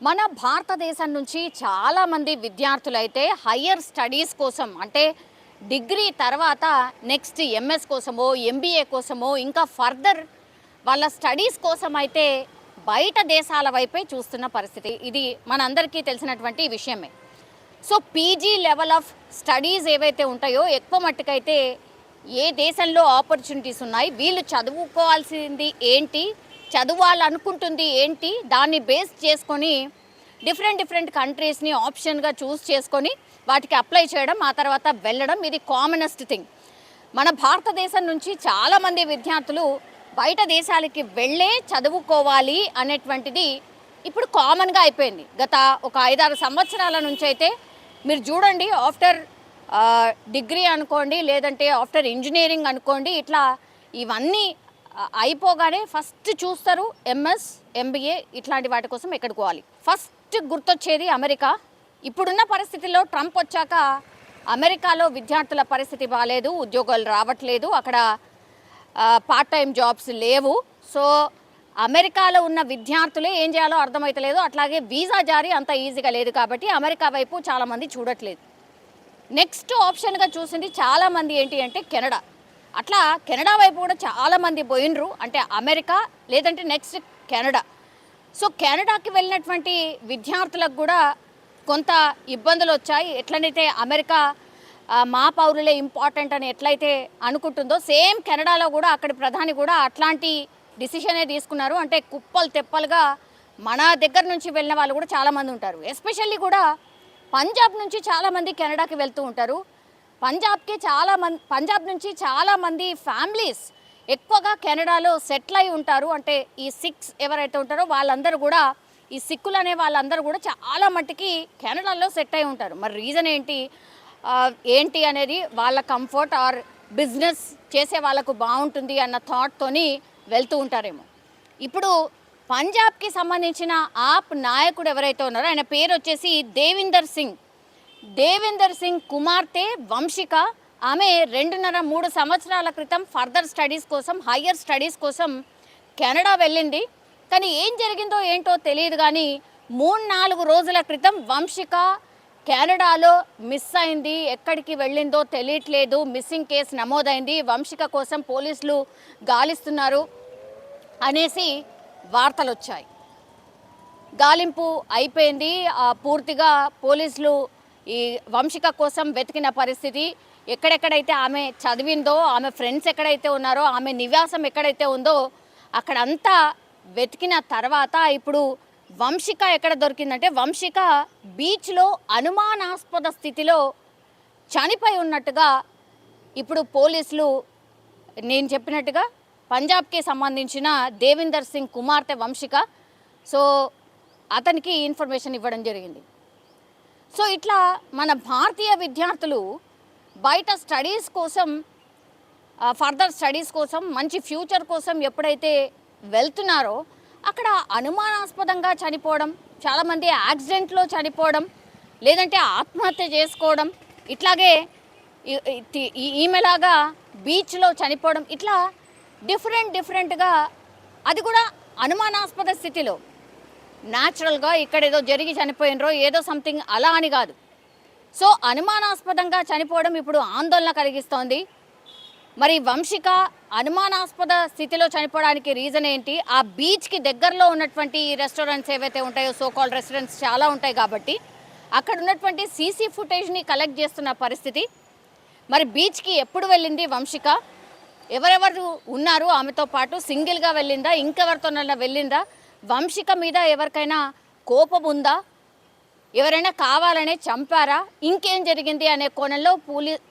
మన భారతదేశం నుంచి చాలామంది విద్యార్థులైతే హయ్యర్ స్టడీస్ కోసం అంటే డిగ్రీ తర్వాత నెక్స్ట్ ఎంఎస్ కోసమో ఎంబీఏ కోసమో ఇంకా ఫర్దర్ వాళ్ళ స్టడీస్ కోసం అయితే బయట దేశాల వైపే చూస్తున్న పరిస్థితి. ఇది మనందరికీ తెలిసినటువంటి విషయమే. So PG level of studies ఏవైతే ఉంటాయో ఎక్కువ మట్టుకైతే ఏ దేశంలో ఆపర్చునిటీస్ ఉన్నాయి, వీళ్ళు చదువుకోవాల్సింది ఏంటి, చదవాలనుకుంటుంది ఏంటి, దాన్ని బేస్ చేసుకొని డిఫరెంట్ కంట్రీస్ని ఆప్షన్గా చూస్ చేసుకొని వాటికి అప్లై చేయడం, ఆ తర్వాత వెళ్ళడం, ఇది కామనెస్ట్ థింగ్. మన భారతదేశం నుంచి చాలామంది విద్యార్థులు బయట దేశాలకి వెళ్ళే చదువుకోవాలి అనేటువంటిది ఇప్పుడు కామన్గా అయిపోయింది. గత ఒక 5-6 సంవత్సరాల నుంచి అయితే మీరు చూడండి, ఆఫ్టర్ డిగ్రీ అనుకోండి, లేదంటే ఆఫ్టర్ ఇంజనీరింగ్ అనుకోండి, ఇట్లా ఇవన్నీ అయిపోగానే ఫస్ట్ చూస్తారు ఎంఎస్ ఎంబీఏ ఇట్లాంటి వాటి కోసం ఎక్కడికి పోవాలి. ఫస్ట్ గుర్తొచ్చేది అమెరికా. ఇప్పుడున్న పరిస్థితుల్లో ట్రంప్ వచ్చాక అమెరికాలో విద్యార్థుల పరిస్థితి బాగాలేదు, ఉద్యోగాలు రావట్లేదు, అక్కడ పార్ట్ టైం జాబ్స్ లేవు. సో అమెరికాలో ఉన్న విద్యార్థులే ఏం చేయాలో అర్థమవుతలేదు. అట్లాగే వీసా జారీ అంత ఈజీగా లేదు కాబట్టి అమెరికా వైపు చాలామంది చూడట్లేదు. నెక్స్ట్ ఆప్షన్గా చూసింది చాలామంది ఏంటి అంటే కెనడా. అట్లా కెనడా వైపు కూడా చాలామంది పోయినరు, అంటే అమెరికా లేదంటే నెక్స్ట్ కెనడా. సో కెనడాకి వెళ్ళినటువంటి విద్యార్థులకు కూడా కొంత ఇబ్బందులు వచ్చాయి. ఎట్లనైతే అమెరికా మా పౌరులే ఇంపార్టెంట్ అని ఎట్లయితే అనుకుంటుందో, సేమ్ కెనడాలో కూడా అక్కడి ప్రధాని కూడా అట్లాంటి డిసిషనే తీసుకున్నారు. అంటే కుప్పలు తెప్పలుగా మన దగ్గర నుంచి వెళ్ళిన వాళ్ళు కూడా చాలామంది ఉంటారు. ఎస్పెషల్లీ కూడా పంజాబ్ నుంచి చాలామంది కెనడాకి వెళ్తూ ఉంటారు. పంజాబ్ నుంచి చాలామంది ఫ్యామిలీస్ ఎక్కువగా కెనడాలో సెటిల్ అయి ఉంటారు. అంటే ఈ సిక్స్ ఎవరైతే ఉంటారో వాళ్ళందరూ కూడా, ఈ సిక్కులు అనే వాళ్ళందరూ కూడా చాలా మట్టుకి కెనడాలో సెట్ అయి ఉంటారు. మరి రీజన్ ఏంటి అనేది వాళ్ళ కంఫర్ట్ ఆర్ బిజినెస్ చేసే వాళ్ళకు బాగుంటుంది అన్న థాట్తోని వెళ్తూ ఉంటారేమో. ఇప్పుడు పంజాబ్కి సంబంధించిన ఆప్ నాయకుడు ఎవరైతే ఉన్నారో ఆయన పేరు వచ్చేసి దేవిందర్ సింగ్ కుమార్తె వంశిక. ఆమె 2.5-3 సంవత్సరాల క్రితం ఫర్దర్ స్టడీస్ కోసం, హయ్యర్ స్టడీస్ కోసం కెనడా వెళ్ళింది. కానీ ఏం జరిగిందో ఏంటో తెలియదు, కానీ 3-4 రోజుల క్రితం వంశిక కెనడాలో మిస్ అయింది. ఎక్కడికి వెళ్ళిందో తెలియట్లేదు. మిస్సింగ్ కేసు నమోదైంది. వంశిక కోసం పోలీసులు గాలిస్తున్నారు అనేసి వార్తలు వచ్చాయి. గాలింపు అయిపోయింది. పూర్తిగా పోలీసులు ఈ వంశిక కోసం వెతికిన పరిస్థితి. ఎక్కడెక్కడైతే ఆమె చదివిందో, ఆమె ఫ్రెండ్స్ ఎక్కడైతే ఉన్నారో, ఆమె నివాసం ఎక్కడైతే ఉందో అక్కడంతా వెతికిన తర్వాత ఇప్పుడు వంశిక ఎక్కడ దొరికిందంటే, వంశిక బీచ్లో అనుమానాస్పద స్థితిలో చనిపోయి ఉన్నట్టుగా ఇప్పుడు పోలీసులు, నేను చెప్పినట్టుగా పంజాబ్కి సంబంధించిన దేవిందర్ సింగ్ కుమార్తె వంశిక, సో అతనికి ఇన్ఫర్మేషన్ ఇవ్వడం జరిగింది. సో ఇట్లా మన భారతీయ విద్యార్థులు బయట స్టడీస్ కోసం, ఫర్దర్ స్టడీస్ కోసం, మంచి ఫ్యూచర్ కోసం ఎప్పుడైతే వెళ్తున్నారో అక్కడ అనుమానాస్పదంగా చనిపోవడం, చాలామంది యాక్సిడెంట్లో చనిపోవడం, లేదంటే ఆత్మహత్య చేసుకోవడం, ఇట్లాగే ఈమెలాగా బీచ్లో చనిపోవడం, ఇట్లా డిఫరెంట్గా, అది కూడా అనుమానాస్పద స్థితిలో. న్యాచురల్గా ఇక్కడ ఏదో జరిగి చనిపోయినరో ఏదో సంథింగ్ అలా అని కాదు. సో అనుమానాస్పదంగా చనిపోవడం ఇప్పుడు ఆందోళన కలిగిస్తోంది. మరి వంశిక అనుమానాస్పద స్థితిలో చనిపోవడానికి రీజన్ ఏంటి? ఆ బీచ్కి దగ్గరలో ఉన్నటువంటి రెస్టారెంట్స్ ఏవైతే ఉంటాయో, సోకాల్డ్ రెస్టారెంట్స్ చాలా ఉంటాయి కాబట్టి అక్కడ ఉన్నటువంటి సీసీ ఫుటేజ్ని కలెక్ట్ చేస్తున్న పరిస్థితి. మరి బీచ్కి ఎప్పుడు వెళ్ళింది వంశిక? ఎవరెవరు ఉన్నారు ఆమెతో పాటు? సింగిల్గా వెళ్ళిందా, ఇంకెవరితోనైనా వెళ్ళిందా? వంశిక మీద ఎవరికైనా కోపం ఉందా? ఎవరైనా కావాలనే చంపారా? ఇంకేం జరిగింది అనే కోణంలో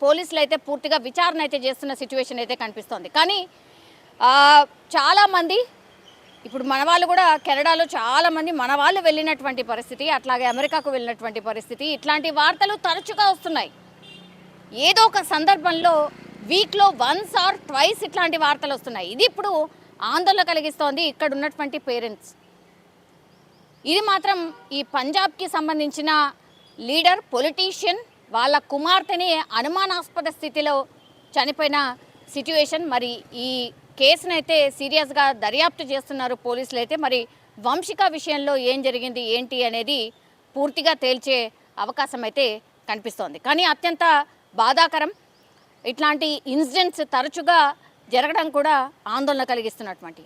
పోలీసులు అయితే పూర్తిగా విచారణ అయితే చేస్తున్న సిచ్యువేషన్ అయితే కనిపిస్తోంది. కానీ చాలామంది ఇప్పుడు మన వాళ్ళు కూడా కెనడాలో చాలామంది మన వాళ్ళు వెళ్ళినటువంటి పరిస్థితి, అట్లాగే అమెరికాకు వెళ్ళినటువంటి పరిస్థితి, ఇట్లాంటి వార్తలు తరచుగా వస్తున్నాయి. ఏదో ఒక సందర్భంలో వీక్లో వన్స్ ఆర్ ట్వైస్ ఇట్లాంటి వార్తలు వస్తున్నాయి. ఇది ఇప్పుడు ఆందోళన కలిగిస్తోంది ఇక్కడ ఉన్నటువంటి పేరెంట్స్. ఇది మాత్రం ఈ పంజాబ్కి సంబంధించిన లీడర్ పొలిటీషియన్ వాళ్ళ కుమార్తెని అనుమానాస్పద స్థితిలో చనిపోయిన సిచ్యువేషన్. మరి ఈ కేసునైతే సీరియస్గా దర్యాప్తు చేస్తున్నారు పోలీసులు అయితే. మరి వంశిక విషయంలో ఏం జరిగింది ఏంటి అనేది పూర్తిగా తేల్చే అవకాశం అయితే కనిపిస్తోంది. కానీ అత్యంత బాధాకరం, ఇట్లాంటి ఇన్సిడెంట్స్ తరచుగా జరగడం కూడా ఆందోళన కలిగిస్తున్నటువంటి